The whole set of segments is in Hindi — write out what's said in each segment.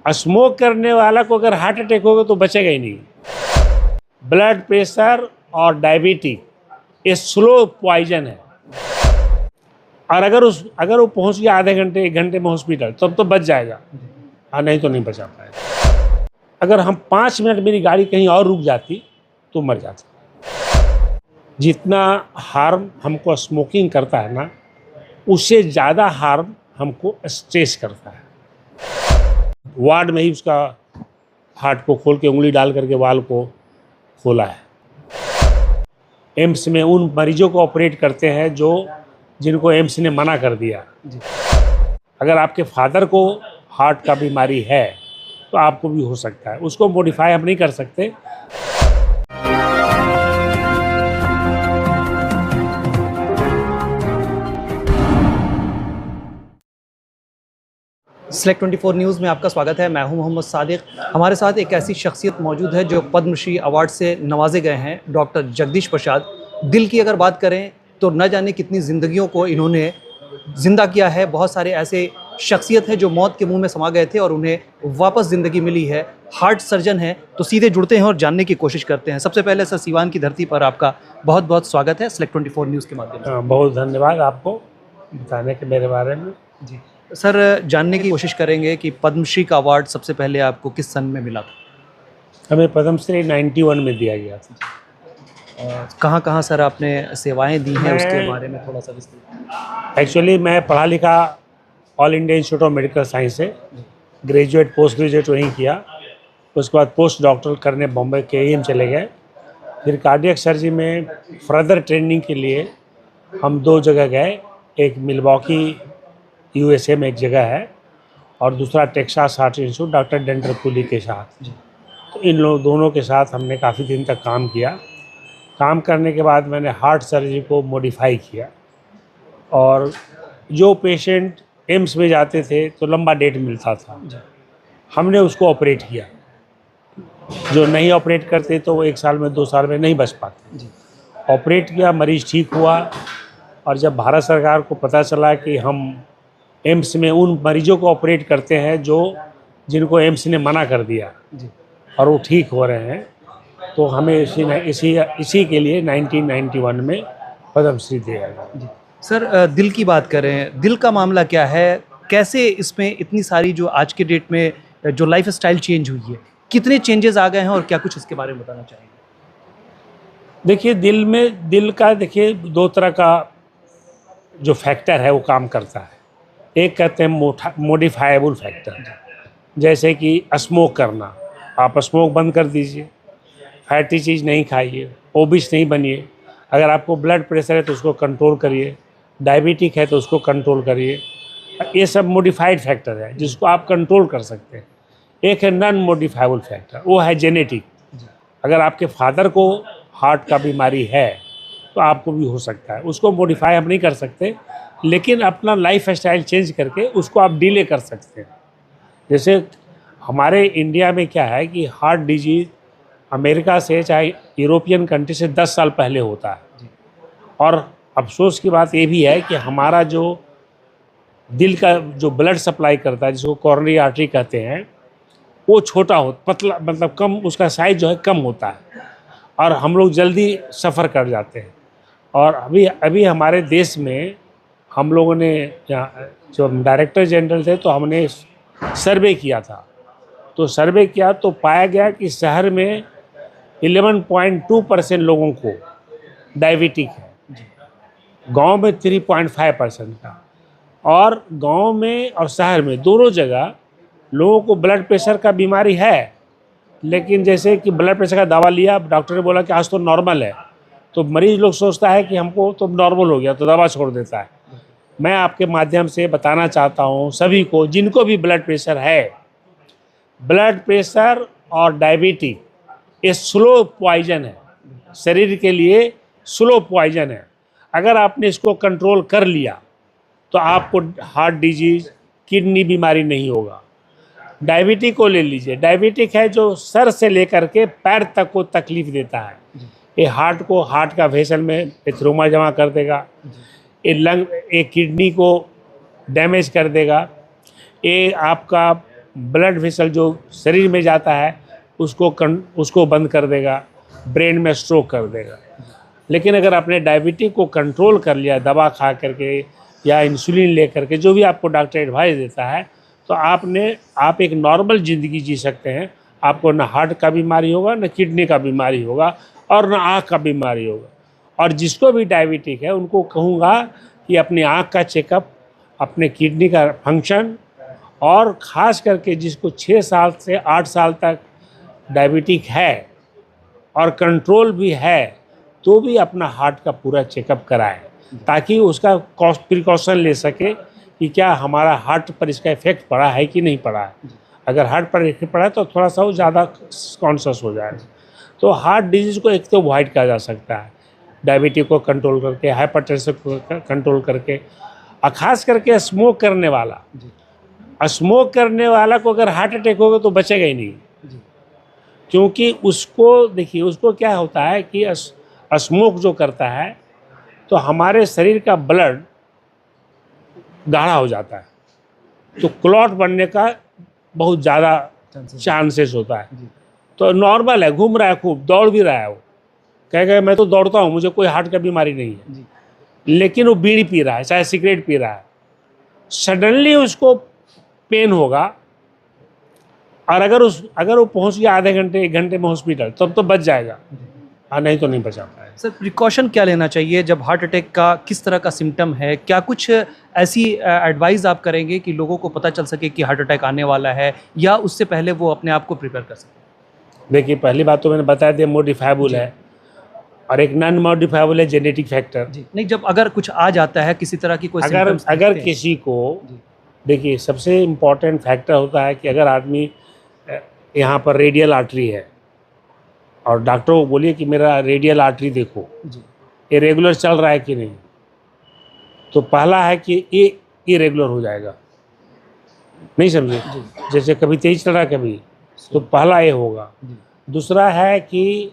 स्मोक करने वाला को अगर हार्ट अटैक होगा तो बचेगा ही नहीं। ब्लड प्रेशर और डायबिटीज ये स्लो पॉइजन है, और अगर वो पहुंच गया आधे घंटे 1 घंटे में हॉस्पिटल तब तो बच जाएगा, और नहीं तो नहीं बचा पाएगा। अगर हम 5 मिनट मेरी गाड़ी कहीं और रुक जाती तो मर जाता। जितना हार्म हमको स्मोकिंग करता है ना, उससे ज़्यादा हार्म हमको स्ट्रेस करता है। वार्ड में ही उसका हार्ट को खोल के उंगली डाल करके वाल को खोला है। एम्स में उन मरीजों को ऑपरेट करते हैं जिनको एम्स ने मना कर दिया। अगर आपके फादर को हार्ट का बीमारी है तो आपको भी हो सकता है, उसको मॉडिफाई हम नहीं कर सकते। Select 24 न्यूज़ में आपका स्वागत है। मैं हूं मोहम्मद सादिक। हमारे साथ एक ऐसी शख्सियत मौजूद है जो पद्मश्री अवार्ड से नवाजे गए हैं, डॉक्टर जगदीश प्रसाद। दिल की अगर बात करें तो न जाने कितनी ज़िंदगियों को इन्होंने ज़िंदा किया है। बहुत सारे ऐसे शख्सियत हैं जो मौत के मुंह में समा गए थे और उन्हें वापस ज़िंदगी मिली है। हार्ट सर्जन है, तो सीधे जुड़ते हैं और जानने की कोशिश करते हैं। सबसे पहले सर, सीवान की धरती पर आपका बहुत बहुत स्वागत है Select 24 न्यूज़ के माध्यम से। बहुत धन्यवाद आपको बताने के मेरे बारे में। जी सर, जानने की कोशिश करेंगे कि पद्मश्री का अवार्ड सबसे पहले आपको किस सन में मिला था? हमें पद्मश्री 91 में दिया गया था। कहाँ कहाँ सर आपने सेवाएं दी हैं, उसके बारे में थोड़ा सा विस्तार। एक्चुअली मैं पढ़ा लिखा all India institute of medical science से ग्रेजुएट पोस्ट ग्रेजुएट वहीं किया। उसके बाद पोस्ट डॉक्टर करने बॉम्बे के एम चले गए। फिर कार्डियक सर्जरी में फर्दर ट्रेनिंग के लिए हम 2 जगह गए। एक मिल्वॉकी USA में एक जगह है, और दूसरा Texas Heart Institute doctor Denton Cooley के साथ। तो इन लोग दोनों के साथ हमने काफ़ी दिन तक काम किया। काम करने के बाद मैंने हार्ट सर्जरी को मॉडिफाई किया, और जो पेशेंट एम्स में जाते थे तो लंबा डेट मिलता था, हमने उसको ऑपरेट किया। जो नहीं ऑपरेट करते तो वो 1 साल में 2 साल में नहीं बच पाते। ऑपरेट किया, मरीज़ ठीक हुआ। और जब भारत सरकार को पता चला कि हम एम्स में उन मरीजों को ऑपरेट करते हैं जिनको एम्स ने मना कर दिया और वो ठीक हो रहे हैं, तो हमें इसी के लिए 1991 में पद्मश्री दिया गया। सर, दिल की बात करें, दिल का मामला क्या है? कैसे इसमें इतनी सारी जो आज के डेट में जो लाइफ स्टाइल चेंज हुई है, कितने चेंजेस आ गए हैं और क्या कुछ इसके बारे में बताना चाहेंगे? देखिए, दिल का 2 तरह का जो फैक्टर है वो काम करता है। एक कहते हैं मॉडिफाइबल फैक्टर, जैसे कि स्मोक करना। आप स्मोक बंद कर दीजिए, फैटी चीज़ नहीं खाइए, ओबिस नहीं बनिए। अगर आपको ब्लड प्रेशर है तो उसको कंट्रोल करिए, डायबिटिक है तो उसको कंट्रोल करिए। ये सब मॉडिफाइड फैक्टर है जिसको आप कंट्रोल कर सकते हैं। एक है नॉन मॉडिफाइबल फैक्टर, वो है जेनेटिक। अगर आपके फादर को हार्ट का बीमारी है तो आपको भी हो सकता है। उसको मॉडिफाई हम नहीं कर सकते, लेकिन अपना लाइफ स्टाइल चेंज करके उसको आप डिले कर सकते हैं। जैसे हमारे इंडिया में क्या है कि हार्ट डिजीज़ अमेरिका से चाहे यूरोपियन कंट्री से 10 साल पहले होता है। और अफसोस की बात ये भी है कि हमारा जो दिल का जो ब्लड सप्लाई करता है, जिसको कोरोनरी आर्टरी कहते हैं, वो छोटा हो पतला, मतलब कम, उसका साइज जो है कम होता है, और हम लोग जल्दी सफ़र कर जाते हैं। और अभी हमारे देश में हम लोगों ने, जो डायरेक्टर जनरल थे, तो हमने सर्वे किया था। तो सर्वे किया तो पाया गया कि शहर में 11.2% लोगों को डायबिटिक है, गांव में 3.5% का। और गांव में और शहर में दोनों जगह लोगों को ब्लड प्रेशर का बीमारी है, लेकिन जैसे कि ब्लड प्रेशर का दवा लिया, डॉक्टर ने बोला कि आज तो नॉर्मल है, तो मरीज लोग सोचता है कि हमको तो नॉर्मल हो गया, तो दवा छोड़ देता है। मैं आपके माध्यम से बताना चाहता हूँ सभी को, जिनको भी ब्लड प्रेशर है, ब्लड प्रेशर और डायबिटीज ये स्लो पॉइजन है, शरीर के लिए स्लो पॉइजन है। अगर आपने इसको कंट्रोल कर लिया तो आपको हार्ट डिजीज, किडनी बीमारी नहीं होगा। डायबिटिक को ले लीजिए, डायबिटिक है जो सर से लेकर के पैर तक को तकलीफ देता है। ये हार्ट का वेसल में एथेरोमा जमा कर देगा, ये किडनी को डैमेज कर देगा, ये आपका ब्लड वेसल जो शरीर में जाता है उसको बंद कर देगा, ब्रेन में स्ट्रोक कर देगा। लेकिन अगर आपने डायबिटीज को कंट्रोल कर लिया दवा खा करके या इंसुलिन ले करके, जो भी आपको डॉक्टर एडवाइस देता है, तो आप एक नॉर्मल ज़िंदगी जी सकते हैं। आपको ना हार्ट का बीमारी होगा, ना किडनी का बीमारी होगा, और ना आँख का बीमारी होगा। और जिसको भी डायबिटिक है उनको कहूँगा कि अपनी आँख का चेकअप, अपने किडनी का फंक्शन, और ख़ास करके जिसको 6 साल से 8 साल तक डायबिटिक है और कंट्रोल भी है, तो भी अपना हार्ट का पूरा चेकअप कराएं, ताकि उसका प्रिकॉशन ले सके कि क्या हमारा हार्ट पर इसका इफेक्ट पड़ा है कि नहीं पड़ा है। अगर हार्ट पर इफेक्ट पड़ा है तो थोड़ा सा वो ज़्यादा कॉन्शियस हो जाए। तो हार्ट डिजीज़ को एक तो अवॉइड किया जा सकता है डायबिटीज को कंट्रोल करके, हाइपरटेंशन को कंट्रोल करके। और ख़ास करके स्मोक करने वाला को अगर हार्ट अटैक होगा तो बचेगा ही नहीं, क्योंकि उसको देखिए, उसको क्या होता है कि स्मोक जो करता है तो हमारे शरीर का ब्लड गाढ़ा हो जाता है, तो क्लॉट बनने का बहुत ज़्यादा चांसेस होता है। तो नॉर्मल है, घूम रहा है, खूब दौड़ भी रहा है, वो कहेगा मैं तो दौड़ता हूँ, मुझे कोई हार्ट का बीमारी नहीं है, लेकिन वो बीड़ी पी रहा है, चाहे सिगरेट पी रहा है, सडनली उसको पेन होगा, और अगर वो पहुँच गया आधे घंटे 1 घंटे में हॉस्पिटल, तब तो बच जाएगा, हाँ नहीं तो नहीं बचा पाएगा। सर, प्रिकॉशन क्या लेना चाहिए जब हार्ट अटैक का किस तरह का सिम्टम है? क्या कुछ ऐसी एडवाइस आप करेंगे कि लोगों को पता चल सके कि हार्ट अटैक आने वाला है, या उससे पहले वो अपने आप को प्रिपेयर कर सकें? देखिए, पहली बात तो मैंने बता दिया, मॉडिफाइबल है, और एक नॉन मॉडिफाइबल है, जेनेटिक फैक्टर। नहीं, जब अगर कुछ आ जाता है, किसी तरह की कोई अगर किसी को, देखिए सबसे इम्पोर्टेंट फैक्टर होता है कि अगर आदमी यहाँ पर रेडियल आर्टरी है, और डॉक्टर को बोलिए कि मेरा रेडियल आर्टरी देखो ये रेगुलर चल रहा है कि नहीं, तो पहला है कि ये इरेगुलर हो जाएगा, नहीं समझे, जैसे कभी तेज चल रहा है कभी, तो पहला ये होगा। दूसरा है कि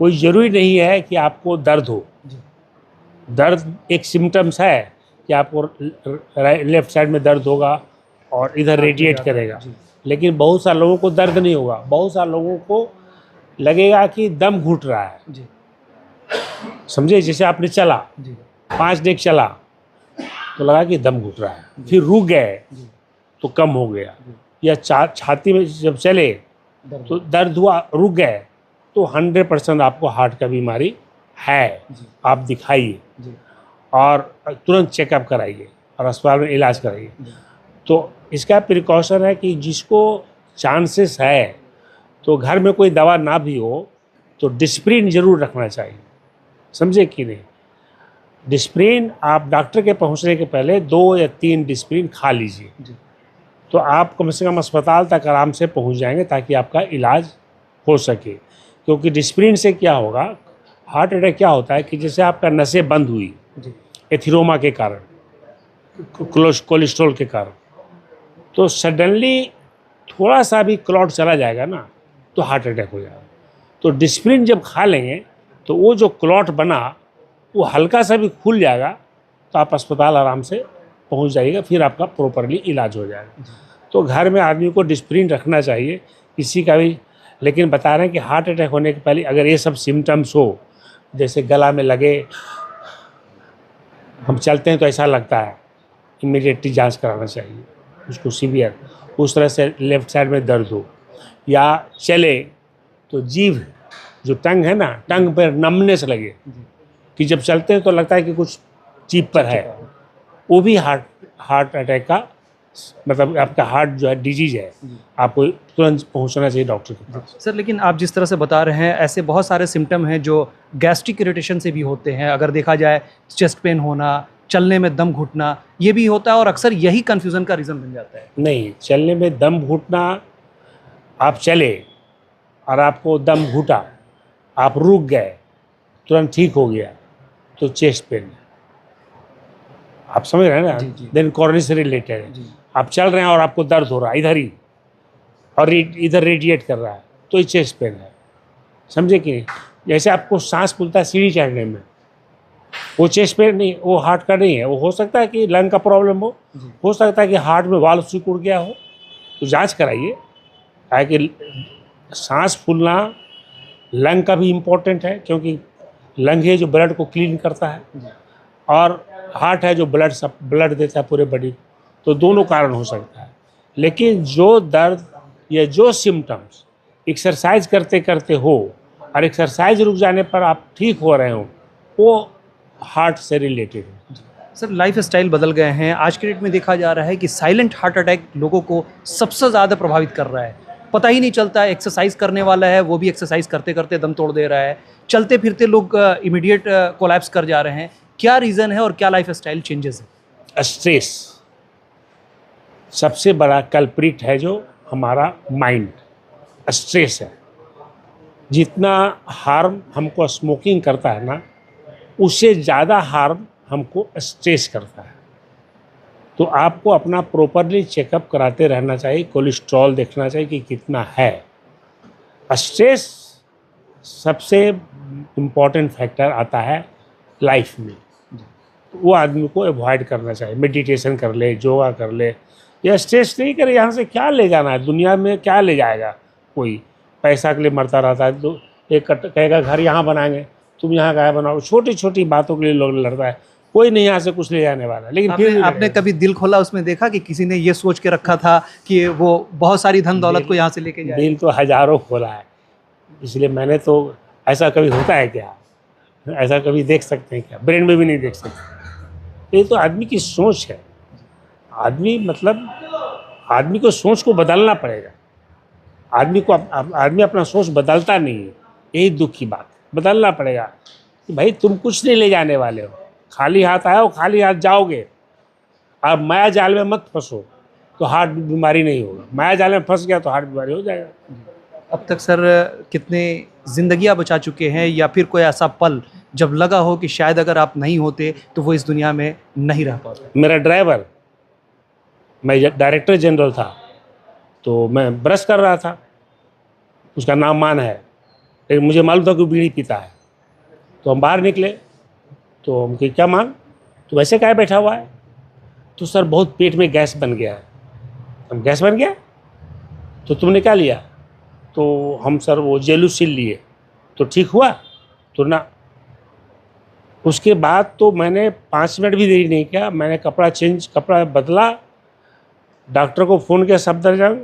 कोई ज़रूरी नहीं है कि आपको दर्द हो, दर्द एक सिम्टम्स है कि आपको लेफ्ट साइड में दर्द होगा और इधर रेडिएट करेगा, लेकिन बहुत सारे लोगों को दर्द नहीं होगा, बहुत सारे लोगों को लगेगा कि दम घुट रहा है, समझे, जैसे आपने चला 5 डेग चला तो लगा कि दम घुट रहा है, फिर रुक गए तो कम हो गया, या छाती में जब चले तो दर्द हुआ, रुक गए, तो 100% आपको हार्ट का बीमारी है। आप दिखाइए और तुरंत चेकअप कराइए और अस्पताल में इलाज कराइए। तो इसका प्रिकॉशन है कि जिसको चांसेस है, तो घर में कोई दवा ना भी हो तो डिस्प्रिन ज़रूर रखना चाहिए, समझे कि नहीं। डिस्प्रिन आप डॉक्टर के पहुंचने के पहले 2 या 3 डिस्प्रिन खा लीजिए, तो आप कम से कम अस्पताल तक आराम से पहुंच जाएंगे, ताकि आपका इलाज हो सके। क्योंकि डिस्प्रिन से क्या होगा, हार्ट अटैक क्या होता है कि जैसे आपका नसें बंद हुई एथिरोमा के कारण, कोलेस्ट्रॉल के कारण, तो सडनली थोड़ा सा भी क्लॉट चला जाएगा ना, तो हार्ट अटैक हो जाएगा। तो डिस्प्रिन जब खा लेंगे तो वो जो क्लॉट बना वो हल्का सा भी खुल जाएगा, तो आप अस्पताल आराम से पहुंच जाइएगा, फिर आपका प्रॉपरली इलाज हो जाएगा। तो घर में आदमी को डिस्प्रिन रखना चाहिए किसी का भी। लेकिन बता रहे हैं कि हार्ट अटैक होने के पहले अगर ये सब सिम्टम्स हो, जैसे गला में लगे, हम चलते हैं तो ऐसा लगता है, इमीडिएटली जांच कराना चाहिए उसको सीवियर। उस तरह से लेफ्ट साइड में दर्द हो, या चले तो जीभ जो टंग है ना, टंग पर नमनेस लगे, कि जब चलते हैं तो लगता है कि कुछ जीभ पर है, वो भी हार्ट अटैक का मतलब आपका हार्ट जो है डिजीज है, आपको तुरंत पहुंचना चाहिए डॉक्टर के पास। सर, लेकिन आप जिस तरह से बता रहे हैं, ऐसे बहुत सारे सिम्टम हैं जो गैस्ट्रिक इरिटेशन से भी होते हैं। अगर देखा जाए, चेस्ट पेन होना, चलने में दम घुटना, ये भी होता है, और अक्सर यही कन्फ्यूज़न का रीज़न बन जाता है। नहीं, चलने में दम घुटना, आप चले और आपको दम घुटा, आप रुक गए, तुरंत ठीक हो गया, तो चेस्ट पेन है, आप समझ रहे हैं ना। देन कोरोनरी से रिलेटेड है, आप चल रहे हैं और आपको दर्द हो रहा है इधर ही, और इधर रेडिएट कर रहा है, तो ये चेस्ट पेन है, समझे कि नहीं। जैसे आपको सांस फूलता है सीढ़ी चढ़ने में, वो चेस्ट पेन नहीं, वो हार्ट का नहीं है। वो हो सकता है कि लंग का प्रॉब्लम हो सकता है कि हार्ट में वाल्व सिकुड़ गया हो, तो जांच कराइए, ताकि सांस फूलना लंग का भी इम्पोर्टेंट है, क्योंकि लंग है जो ब्लड को क्लीन करता है, और हार्ट है जो ब्लड देता है पूरे बॉडी को। तो दोनों कारण हो सकता है। लेकिन जो दर्द या जो सिम्टम्स एक्सरसाइज करते करते हो और एक्सरसाइज रुक जाने पर आप ठीक हो रहे हो, वो हार्ट से रिलेटेड है। सर, लाइफ स्टाइल बदल गए हैं। आज के डेट में देखा जा रहा है कि साइलेंट हार्ट अटैक लोगों को सबसे ज़्यादा प्रभावित कर रहा है। पता ही नहीं चलता है, एक्सरसाइज करने वाला है वो भी एक्सरसाइज करते करते दम तोड़ दे रहा है। चलते फिरते लोग इमीडिएट कोलैप्स कर जा रहे हैं। क्या रीज़न है और क्या लाइफ स्टाइल चेंजेस है? स्ट्रेस सबसे बड़ा कल्प्रिट है, जो हमारा माइंड स्ट्रेस है। जितना हार्म हमको स्मोकिंग करता है ना, उससे ज़्यादा हार्म हमको स्ट्रेस करता है। तो आपको अपना प्रॉपरली चेकअप कराते रहना चाहिए, कोलेस्ट्रॉल देखना चाहिए कि कितना है। स्ट्रेस सबसे इम्पॉर्टेंट फैक्टर आता है लाइफ में, वो आदमी को अवॉइड करना चाहिए। मेडिटेशन कर ले, योगा कर ले, या स्ट्रेस नहीं करे। यहाँ से क्या ले जाना है, दुनिया में क्या ले जाएगा? कोई पैसा के लिए मरता रहता है, तो एक कहेगा घर यहाँ बनाएंगे, तुम यहाँ गाय बनाओ। छोटी छोटी बातों के लिए लोग लड़ता है, कोई नहीं यहाँ से कुछ ले जाने वाला। लेकिन फिर आपने कभी दिल खोला, उसमें देखा कि किसी ने ये सोच के रखा था कि वो बहुत सारी धन दौलत को यहाँ से लेके जाए? दिल तो हजारों खोला है, इसलिए मैंने तो, ऐसा कभी होता है क्या? ऐसा कभी देख सकते हैं क्या? ब्रेन में भी नहीं देख सकते। ये तो आदमी की सोच है। आदमी मतलब आदमी को सोच को बदलना पड़ेगा। आदमी अपना सोच बदलता नहीं है, यही दुख की बात है। बदलना पड़ेगा कि भाई तुम कुछ नहीं ले जाने वाले हो, खाली हाथ आए हो, खाली हाथ जाओगे। अब माया जाल में मत फंसो तो हार्ट बीमारी नहीं होगा, माया जाल में फंस गया तो हार्ट बीमारी हो जाएगा। अब तक सर कितने जिंदगियां बचा चुके हैं, या फिर कोई ऐसा पल जब लगा हो कि शायद अगर आप नहीं होते तो वो इस दुनिया में नहीं रह पाते? मेरा ड्राइवर, मैं डायरेक्टर जनरल था, तो मैं ब्रश कर रहा था, उसका नाम मान है, लेकिन मुझे मालूम था कि वो बीड़ी पीता है। तो हम बाहर निकले, तो हम कहे क्या मान, तो वैसे काहे बैठा हुआ है? तो सर बहुत पेट में गैस बन गया है। हम गैस बन गया तो तुमने क्या लिया? तो हम सर वो जेलुसिल लिए। तो ठीक हुआ? तो ना। उसके बाद तो मैंने 5 मिनट भी देरी नहीं किया, मैंने कपड़ा बदला, डॉक्टर को फ़ोन किया सफदरजंग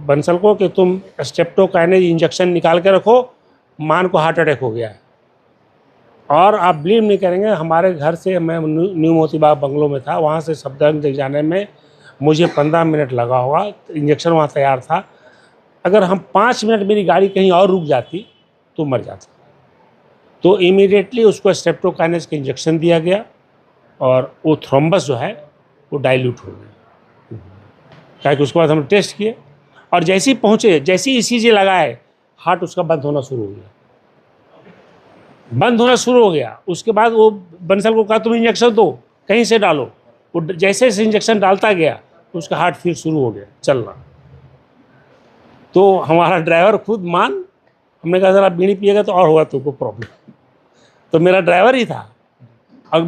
बंसल को कि तुम स्ट्रेप्टोकाइनेज इंजेक्शन निकाल के रखो, मान को हार्ट अटैक हो गया है। और आप बिलीव नहीं करेंगे, हमारे घर से, मैं न्यू मोतीबाग बंगलों में था, वहाँ से सफदरजंग जाने में मुझे 15 मिनट लगा हुआ। इंजेक्शन वहाँ तैयार था। अगर हम 5 मिनट मेरी गाड़ी कहीं और रुक जाती तो मर जाता। तो इमीडिएटली उसको स्ट्रेप्टोकाइनेज का इंजेक्शन दिया गया, और वो थ्रोम्बस जो है वो डाइल्यूट हो गया। क्या कि उसके बाद हम टेस्ट किए, और जैसे ही पहुँचे, जैसे ही ECG लगाए, हार्ट उसका बंद होना शुरू हो गया। उसके बाद वो बंसल को कहा तुम इंजेक्शन दो, कहीं से डालो। वो जैसे जैसे इंजेक्शन डालता गया तो उसका हार्ट फिर शुरू हो गया चलना। तो हमारा ड्राइवर खुद मान, हमने कहा सर आप बीड़ी पिएगा तो और होगा तुमको प्रॉब्लम। तो मेरा ड्राइवर ही था, और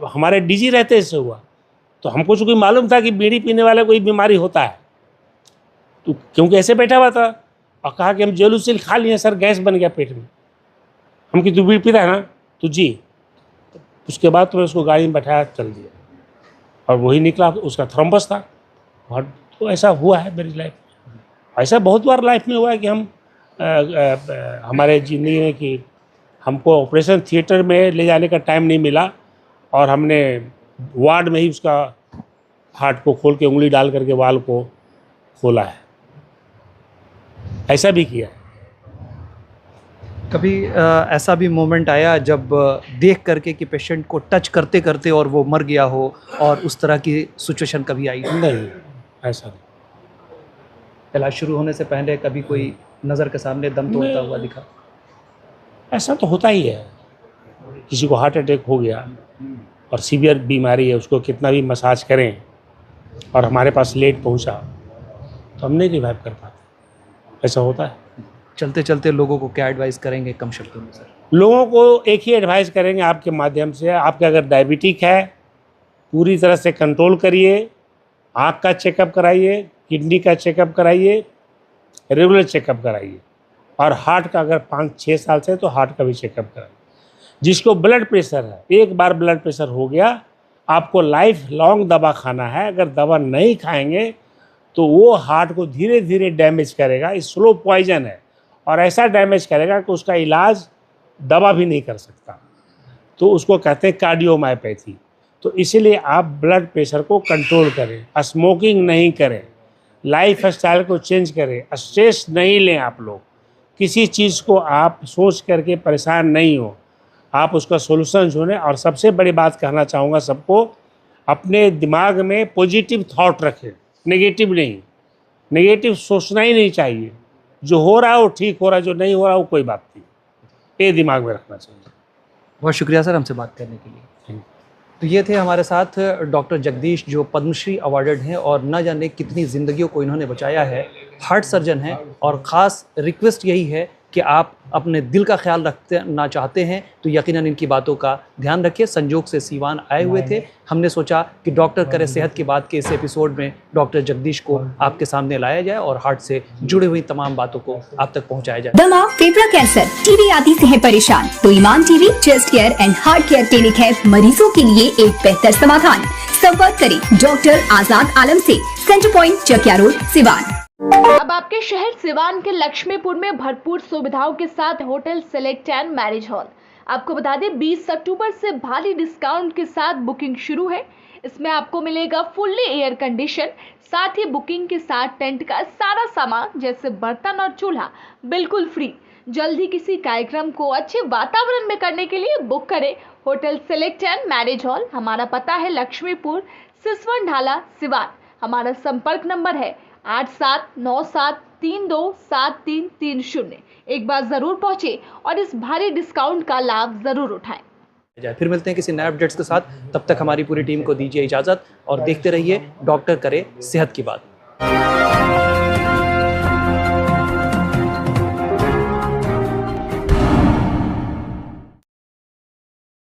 हमारे DG रहते इससे हुआ। तो हमको चूँकि मालूम था कि बीड़ी पीने वाले कोई बीमारी होता है, तो क्योंकि ऐसे बैठा हुआ था, और कहा कि हम जेलुसिल खा लिए सर, गैस बन गया पेट में। हम कि तू बीड़ी पीता है ना? तो जी। उसके बाद तो मैं उसको गाड़ी में बैठाया, चल दिया, और वही निकला, उसका थ्रोम्बस था। और तो ऐसा हुआ है मेरी लाइफ में। ऐसा बहुत बार लाइफ में हुआ है कि हम हमारे ज़िंदगी में कि हमको ऑपरेशन थिएटर में ले जाने का टाइम नहीं मिला, और हमने वार्ड में ही उसका हार्ट को खोल के उंगली डाल करके वाल को खोला है। ऐसा भी किया है। कभी ऐसा भी मोमेंट आया जब देख करके कि पेशेंट को टच करते करते और वो मर गया हो, और उस तरह की सिचुएशन कभी आई? नहीं, ऐसा नहीं। इलाज शुरू होने से पहले कभी कोई नज़र के सामने दम तोड़ता हुआ दिखा? ऐसा तो होता ही है। किसी को हार्ट अटैक हो गया और सीवियर बीमारी है, उसको कितना भी मसाज करें और हमारे पास लेट पहुंचा तो हम नहीं रिवाइव कर पाते। ऐसा होता है। चलते चलते लोगों को क्या एडवाइस करेंगे कम शब्दों में सर? लोगों को एक ही एडवाइस करेंगे आपके माध्यम से, आपके अगर डायबिटिक है पूरी तरह से कंट्रोल करिए, आँख का चेकअप कराइए, किडनी का चेकअप कराइए, रेगुलर चेकअप कराइए, और हार्ट का अगर 5-6 साल से तो हार्ट का भी चेकअप कराइए। जिसको ब्लड प्रेशर है, एक बार ब्लड प्रेशर हो गया, आपको लाइफ लॉन्ग दवा खाना है। अगर दवा नहीं खाएंगे तो वो हार्ट को धीरे धीरे डैमेज करेगा। ये स्लो पॉइजन है और ऐसा डैमेज करेगा कि उसका इलाज दवा भी नहीं कर सकता। तो उसको कहते हैं कार्डियोमायोपैथी। तो इसीलिए आप ब्लड प्रेशर को कंट्रोल करें, स्मोकिंग नहीं करें, लाइफ स्टाइल को चेंज करें, स्ट्रेस नहीं लें। आप लोग किसी चीज़ को आप सोच करके परेशान नहीं हो, आप उसका सोल्यूशन ढूंढें। और सबसे बड़ी बात कहना चाहूँगा सबको, अपने दिमाग में पॉजिटिव थॉट रखें, नेगेटिव नहीं। नेगेटिव सोचना ही नहीं चाहिए। जो हो रहा है वो ठीक हो रहा है, जो नहीं हो रहा वो कोई बात नहीं, ये दिमाग में रखना चाहिए। बहुत शुक्रिया सर हमसे बात करने के लिए। तो ये थे हमारे साथ डॉक्टर जगदीश, जो पद्मश्री अवार्डेड हैं और न जाने कितनी ज़िंदगियों को इन्होंने बचाया है। हार्ट सर्जन हैं और ख़ास रिक्वेस्ट यही है कि आप अपने दिल का ख्याल रखना चाहते हैं तो यकीनन इनकी बातों का ध्यान रखिए। संजोग से सीवान आए हुए थे, हमने सोचा कि डॉक्टर करे सेहत की बात के इस एपिसोड में डॉक्टर जगदीश को आपके सामने लाया जाए और हार्ट से जुड़ी हुई तमाम बातों को आप तक पहुंचाया जाए। दमा, फेफड़ा कैंसर, टीबी आदि से है परेशान तो Iman TB chest care and heart care clinic है मरीजों के लिए एक बेहतर समाधान। संपर्क करें डॉक्टर आजाद आलम से, centre point, Chakia road, Siwan. अब आपके शहर सिवान के लक्ष्मीपुर में भरपूर सुविधाओं के साथ hotel select and marriage hall. आपको बता दें 20 अक्टूबर से भारी डिस्काउंट के साथ बुकिंग शुरू है। इसमें आपको मिलेगा फुल्ली एयर कंडीशन, साथ ही बुकिंग के साथ टेंट का सारा सामान जैसे बर्तन और चूल्हा बिल्कुल फ्री। जल्द ही किसी कार्यक्रम को अच्छे वातावरण में करने के लिए बुक करें hotel select and marriage hall. हमारा पता है लक्ष्मीपुर, सिसवन ढाला, सिवान। हमारा संपर्क नंबर है 8797327330। एक बार जरूर पहुंचे और इस भारी डिस्काउंट का लाभ जरूर उठाएं। फिर मिलते हैं किसी नए अपडेट्स के साथ, तब तक हमारी पूरी टीम को दीजिए इजाज़त और देखते रहिए डॉक्टर करे सेहत की बात।